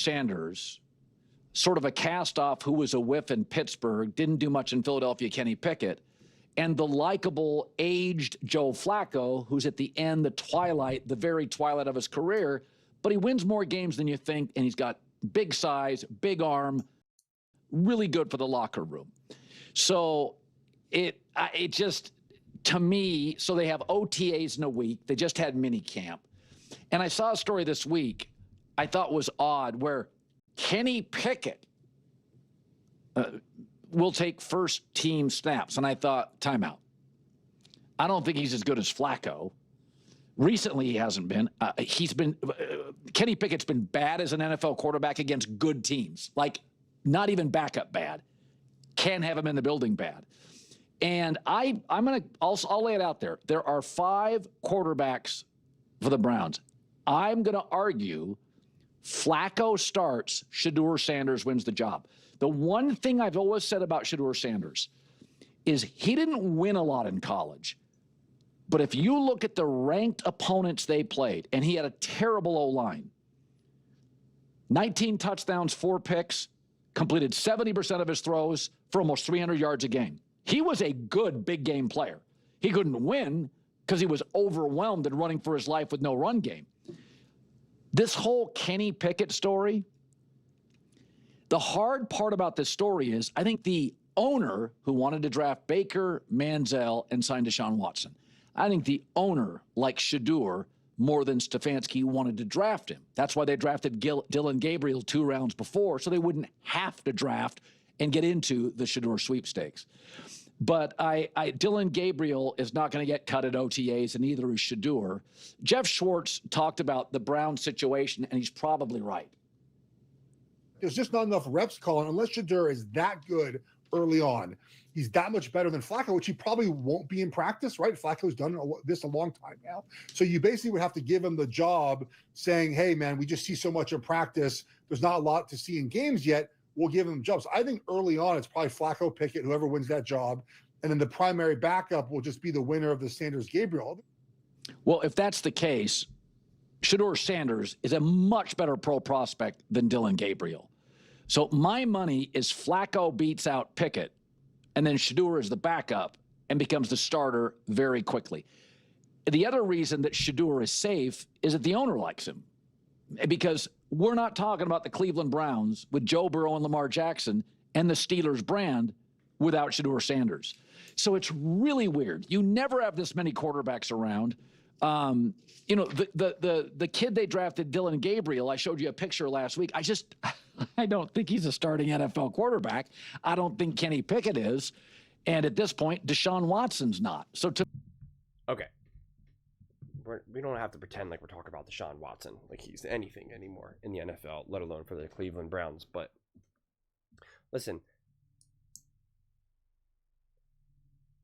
Sanders, sort of a cast-off who was a whiff in Pittsburgh, didn't do much in Philadelphia, Kenny Pickett, and the likable, aged Joe Flacco, who's at the end, the very twilight of his career, but he wins more games than you think, and he's got big size, big arm, really good for the locker room. So it just, to me, so they have OTAs in a week. They just had mini camp. And I saw a story this week I thought was odd where Kenny Pickett will take first team snaps. And I thought, timeout. I don't think he's as good as Flacco. Recently, he hasn't been. Kenny Pickett's been bad as an NFL quarterback against good teams, like not even backup bad. Can't have him in the building bad. And I'll lay it out there. There are 5 quarterbacks for the Browns. I'm going to argue Flacco starts, Shaduer Sanders wins the job. The one thing I've always said about Shaduer Sanders is he didn't win a lot in college. But if you look at the ranked opponents they played, and he had a terrible O-line, 19 touchdowns, 4 picks, completed 70% of his throws for almost 300 yards a game. He was a good big game player. He couldn't win because he was overwhelmed and running for his life with no run game. This whole Kenny Pickett story, the hard part about this story is I think the owner who wanted to draft Baker, Manziel, and sign Deshaun Watson, I think the owner likes Shedeur more than Stefanski wanted to draft him. That's why they drafted Dylan Gabriel 2 rounds before, so they wouldn't have to draft and get into the Shedeur sweepstakes. But Dylan Gabriel is not going to get cut at OTAs, and neither is Shedeur. Jeff Schwartz talked about the Browns situation, and he's probably right. There's just not enough reps, Colin, unless Shedeur is that good early on. He's that much better than Flacco, which he probably won't be in practice, right? Flacco's done this a long time now. So you basically would have to give him the job saying, hey, man, we just see so much in practice. There's not a lot to see in games yet. We'll give him jobs. I think early on, it's probably Flacco, Pickett, whoever wins that job. And then the primary backup will just be the winner of the Sanders-Gabriel. Well, if that's the case, Shaduer Sanders is a much better pro prospect than Dylan Gabriel. So my money is Flacco beats out Pickett, and then Shedeur is the backup and becomes the starter very quickly. The other reason that Shedeur is safe is that the owner likes him, because we're not talking about the Cleveland Browns with Joe Burrow and Lamar Jackson and the Steelers brand without Shaduer Sanders. So it's really weird. You never have this many quarterbacks around. The kid they drafted, Dylan Gabriel, I showed you a picture last week. I don't think he's a starting NFL quarterback. I don't think Kenny Pickett is. And at this point, Deshaun Watson's not. Okay. We don't have to pretend like we're talking about Deshaun Watson, like he's anything anymore in the NFL, let alone for the Cleveland Browns. But listen,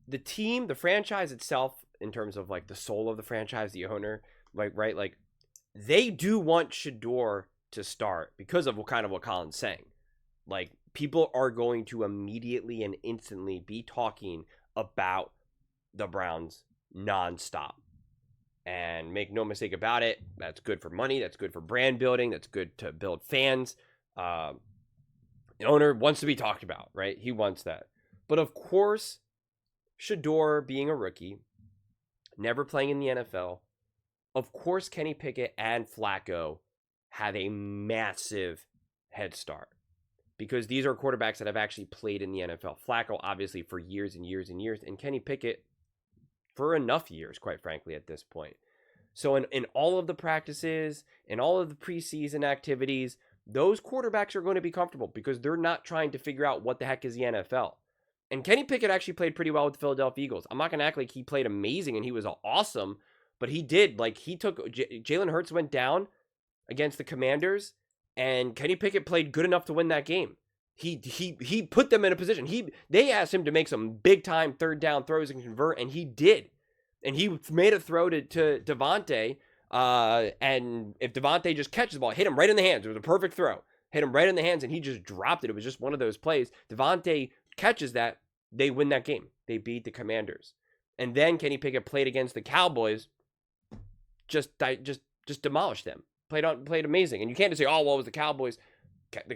the team, the franchise itself, in terms of like the soul of the franchise, the owner, like they do want Shedeur to start because of what Colin's saying. Like, people are going to immediately and instantly be talking about the Browns nonstop. And make no mistake about it, that's good for money, that's good for brand building, that's good to build fans. The owner wants to be talked about, right? He wants that. But of course, Shedeur being a rookie, never playing in the NFL, of course Kenny Pickett and Flacco have a massive head start, because these are quarterbacks that have actually played in the NFL. Flacco, obviously, for years and years and years, and Kenny Pickett for enough years, quite frankly, at this point. So in all of the practices, in all of the preseason activities, those quarterbacks are going to be comfortable because they're not trying to figure out what the heck is the NFL. And Kenny Pickett actually played pretty well with the Philadelphia Eagles. I'm not going to act like he played amazing and he was awesome, but he did. Like, he took Jalen Hurts went down against the Commanders, and Kenny Pickett played good enough to win that game. He put them in a position. They asked him to make some big time third down throws and convert, and he did. And he made a throw to Devontae, and if Devontae just catches the ball, hit him right in the hands. It was a perfect throw. Hit him right in the hands, and he just dropped it. It was just one of those plays. Devontae catches that, they win that game. They beat the Commanders. And then Kenny Pickett played against the Cowboys, just demolished them. Played amazing. And you can't just say, oh, well, it was the Cowboys. the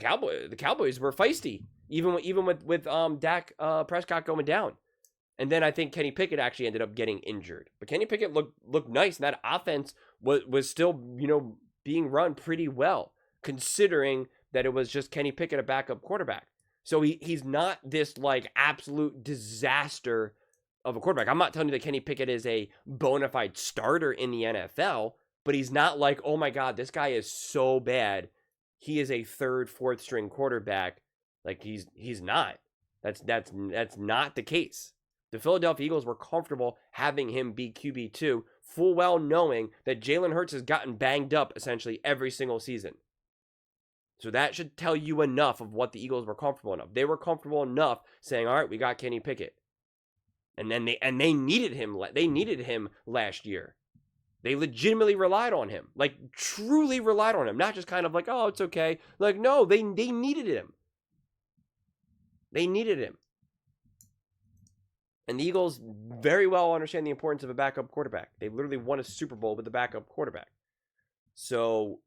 Cowboys were feisty, even with Dak Prescott going down. And then I think Kenny Pickett actually ended up getting injured. But Kenny Pickett looked nice, and that offense was still, being run pretty well, considering that it was just Kenny Pickett, a backup quarterback. So he's not this like absolute disaster of a quarterback. I'm not telling you that Kenny Pickett is a bona fide starter in the NFL, but he's not like, oh my God, this guy is so bad. He is a third, fourth string quarterback. Like he's not. That's not the case. The Philadelphia Eagles were comfortable having him be QB2, full well knowing that Jalen Hurts has gotten banged up essentially every single season. So that should tell you enough of what the Eagles were comfortable enough. They were comfortable enough saying, all right, we got Kenny Pickett. And then they needed him. They needed him last year. They legitimately relied on him. Like, truly relied on him. Not just kind of like, oh, it's okay. Like, no, they needed him. They needed him. And the Eagles very well understand the importance of a backup quarterback. They literally won a Super Bowl with a backup quarterback. So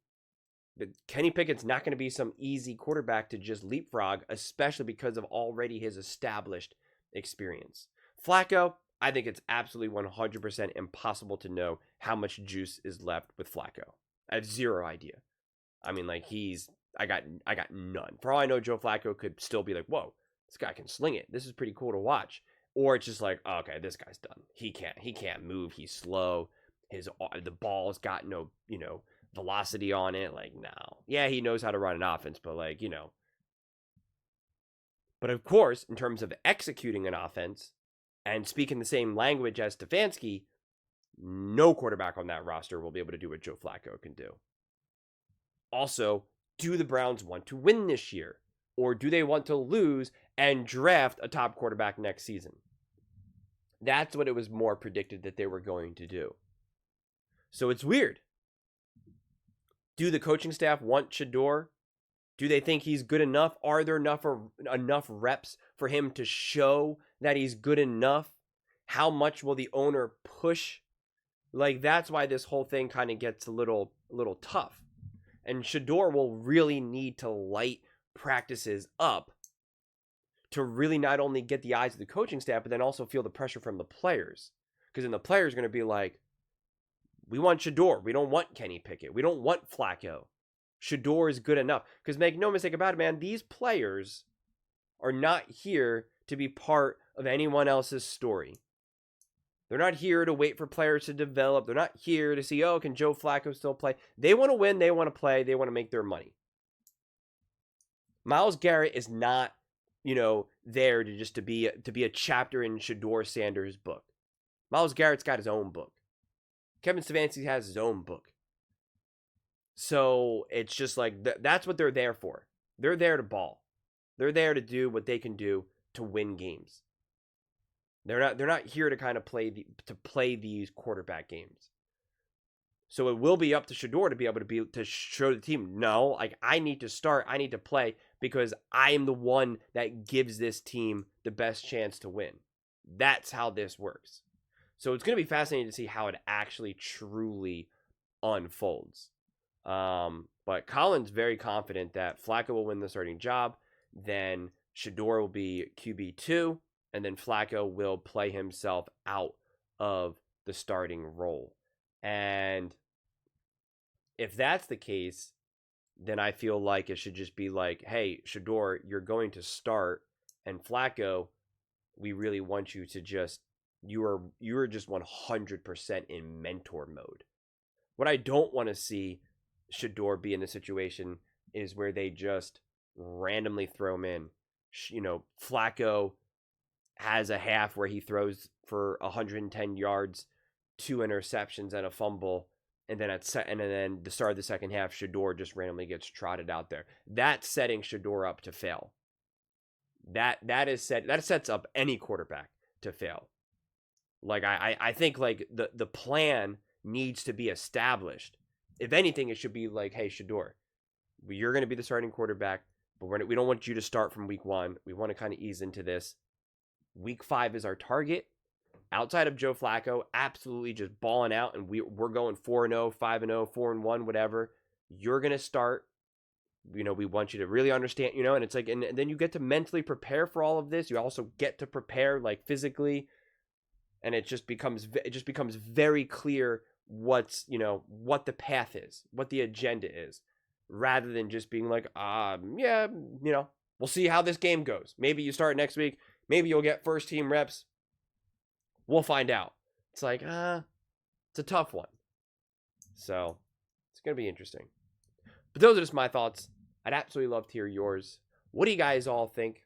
Kenny Pickett's not going to be some easy quarterback to just leapfrog, especially because of already his established experience. Flacco, I think it's absolutely 100% impossible to know how much juice is left with Flacco. I have zero idea. I mean, like, I got none. For all I know, Joe Flacco could still be like, whoa, this guy can sling it. This is pretty cool to watch. Or it's just like, oh, okay, this guy's done. He can't move. He's slow. The ball's got no, velocity on it. Like, no. Yeah, he knows how to run an offense, but like, But of course, in terms of executing an offense and speaking the same language as Stefanski, no quarterback on that roster will be able to do what Joe Flacco can do. Also, do the Browns want to win this year? Or do they want to lose and draft a top quarterback next season? That's what it was more predicted that they were going to do. So it's weird. Do the coaching staff want Shedeur? Do they think he's good enough? Are there enough reps for him to show that he's good enough? How much will the owner push? Like, that's why this whole thing kind of gets a little tough. And Shedeur will really need to light practices up to really not only get the eyes of the coaching staff, but then also feel the pressure from the players. Because then the players are going to be like, we want Shedeur. We don't want Kenny Pickett. We don't want Flacco. Shedeur is good enough. Because make no mistake about it, man, these players are not here to be part of anyone else's story. They're not here to wait for players to develop. They're not here to see, oh, can Joe Flacco still play? They want to win. They want to play. They want to make their money. Myles Garrett is not, there to be a chapter in Shaduer Sanders' book. Myles Garrett's got his own book. Kevin Stefanski has his own book. So it's just like that's what they're there for. They're there to ball. They're there to do what they can do to win games. They're not here to kind of play these quarterback games. So it will be up to Shedeur to be able to show the team, no, like I need to start, I need to play because I am the one that gives this team the best chance to win. That's how this works. So it's going to be fascinating to see how it actually truly unfolds. But Colin's very confident that Flacco will win the starting job. Then Shedeur will be QB2. And then Flacco will play himself out of the starting role. And if that's the case, then I feel like it should just be like, hey, Shedeur, you're going to start. And Flacco, we really want you to just, you are just 100% in mentor mode. What I don't want to see Shedeur be in a situation is where they just randomly throw him in. Flacco has a half where he throws for 110 yards, 2 interceptions and a fumble, and then then the start of the second half, Shedeur just randomly gets trotted out there. That's setting Shedeur up to fail. That sets up any quarterback to fail. Like I think like the plan needs to be established. If anything, it should be like, hey, Shedeur, you're going to be the starting quarterback, but we don't want you to start from week 1. We want to kind of ease into this. Week 5 is our target. Outside of Joe Flacco, absolutely just balling out, and we're going 4-0, 5-0, 4-1, whatever. You're going to start. you know, we want you to really understand, you know, and it's like, and then you get to mentally prepare for all of this. You also get to prepare like physically, and it just becomes very clear what's, you know, what the path is, what the agenda is, rather than just being like, yeah, you know, we'll see how this game goes. Maybe you start next week. Maybe you'll get first team reps. We'll find out. It's like, it's a tough one. So it's going to be interesting. But those are just my thoughts. I'd absolutely love to hear yours. What do you guys all think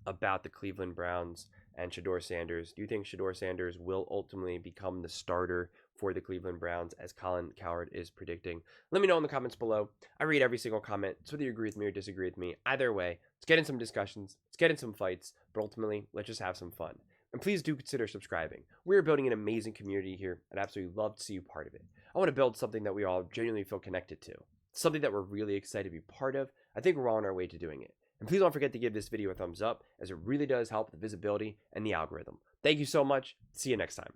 about the Cleveland Browns and Shaduer Sanders? Do you think Shaduer Sanders will ultimately become the starter for the Cleveland Browns, as Colin Cowherd is predicting? Let me know in the comments below. I read every single comment, so whether you agree with me or disagree with me, either way, let's get in some discussions, let's get in some fights, but ultimately, let's just have some fun. And please do consider subscribing. We're building an amazing community here. I'd absolutely love to see you part of it. I want to build something that we all genuinely feel connected to, something that we're really excited to be part of. I think we're all on our way to doing it. And please don't forget to give this video a thumbs up, as it really does help the visibility and the algorithm. Thank you so much. See you next time.